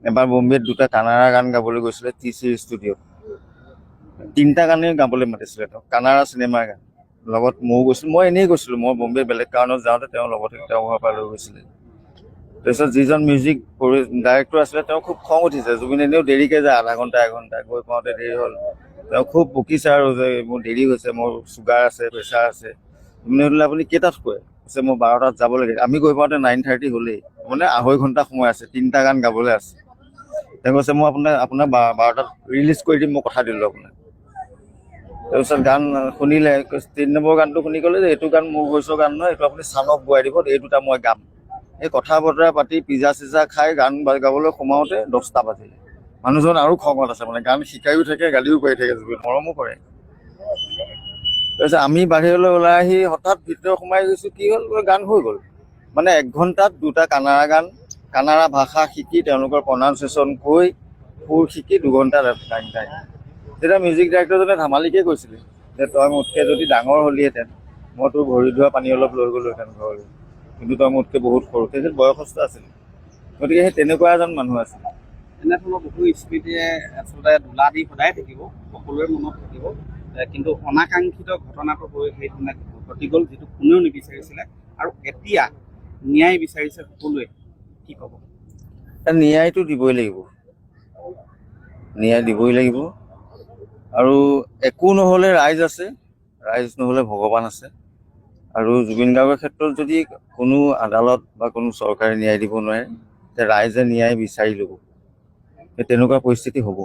এবাৰ বম্বেত 2টা কানাড়া গান গাবলৈ গৈছিলে টি-চিৰ ষ্টুডিঅ'ত। 3টা গানেই গাবলৈ মাতিছিলে তেওঁ, কানাড়া চিনেমাৰ গান। লগত ময়ো গৈছিলোঁ, মই এনেই গৈছিলোঁ, মই বম্বে বেলেগ কাৰণত যাওঁতে তেওঁ লগতে তেওঁ ঘৰৰ পৰা লৈ গৈছিলে। তাৰপিছত যিজন মিউজিক ডাইৰেক্টৰ আছিলে তেওঁ খুব খং উঠিছে, জুবিন এনেও দেৰিকৈ যায়, আধা ঘণ্টা এঘণ্টা, গৈ পাওঁতে দেৰি হ'ল। তেওঁ খুব বকিছে আৰু যে মোৰ দেৰি হৈছে, মোৰ চুগাৰ আছে, প্ৰেছাৰ আছে। জুবিনে সুধিলে আপুনি কেইটাত শুৱে? কৈছে মই 12টাত যাব লাগে। আমি গৈ পাওঁতে 9:30 হ'লেই, মানে আঢ়ৈ ঘণ্টা সময় আছে, 3টা গান গাবলৈ আছে। তেওঁ কৈছে মই আপোনাৰ 12টাত ৰিলিজ কৰি দিম, মই কথা দিলোঁ আপোনাক। তাৰপিছত গান শুনিলে, 3 নম্বৰ গানটো শুনি ক'লে যে এইটো গান মোৰ ভইচৰ গান নহয়, এইটো আপুনি চানক গোৱাই দিব, এই 2টা মই গাম। এই কথা বতৰা পাতি পিজ্জা চিজা খাই গান গাবলৈ সোমাওঁতে 10টা বাজিলে। মানুহজন আৰু খঙত আছে, মানে গান শিকায়ো থাকে, গালিও পাৰি থাকে, জুবিন মৰমো কৰে। তাৰপিছত আমি বাহিৰলৈ ওলাই আহি হঠাৎ ভিতৰত সোমাই গৈছোঁ, কি হ'ল, গান হৈ গ'ল। মানে 1 ঘণ্টাত 2টা কানাড়া গান, কানাড়া ভাষা শিকি তেওঁলোকৰ প্ৰনাউন্সিয়েশ্যন কৈ সুৰ শিকি 2 ঘণ্টাত গান গায়। তেতিয়া মিউজিক ডাইৰেক্টৰজনে ধেমালিকে কৈছিলে যে তই মোতকৈ যদি ডাঙৰ হ'লিহেঁতেন মই তোৰ ভৰি ধোৱা পানী অলপ লৈ গ'লোহেঁতেন ঘৰলৈ, কিন্তু তই মোতকৈ বহুত সৰু। তেখেত বয়সস্থ আছিল, গতিকে সেই তেনেকুৱা এজন মানুহ আছিল। এনেধৰণৰ বহু স্মৃতিয়ে আচলতে দোলা দি সদায় থাকিব, সকলোৰে মনত থাকিব। কিন্তু অনাকাংক্ষিত ঘটনাটো হৈ সেইদিনা ঘটি গ'ল, যিটো কোনেও নিবিচাৰিছিলে। আৰু এতিয়া ন্যায় বিচাৰিছে সকলোৱে, কি ক'ব? ন্যায়টো দিবই লাগিব, ন্যায় দিবই লাগিব। আৰু একো নহ'লে ৰাইজ আছে, ৰাইজ নহ'লে ভগৱান আছে। আৰু জুবিন গাৰ্গৰ ক্ষেত্ৰত যদি কোনো আদালত বা কোনো চৰকাৰে ন্যায় দিব নোৱাৰে, তে ৰাইজে ন্যায় বিচাৰি ল'ব, তেনেকুৱা পৰিস্থিতি হ'ব।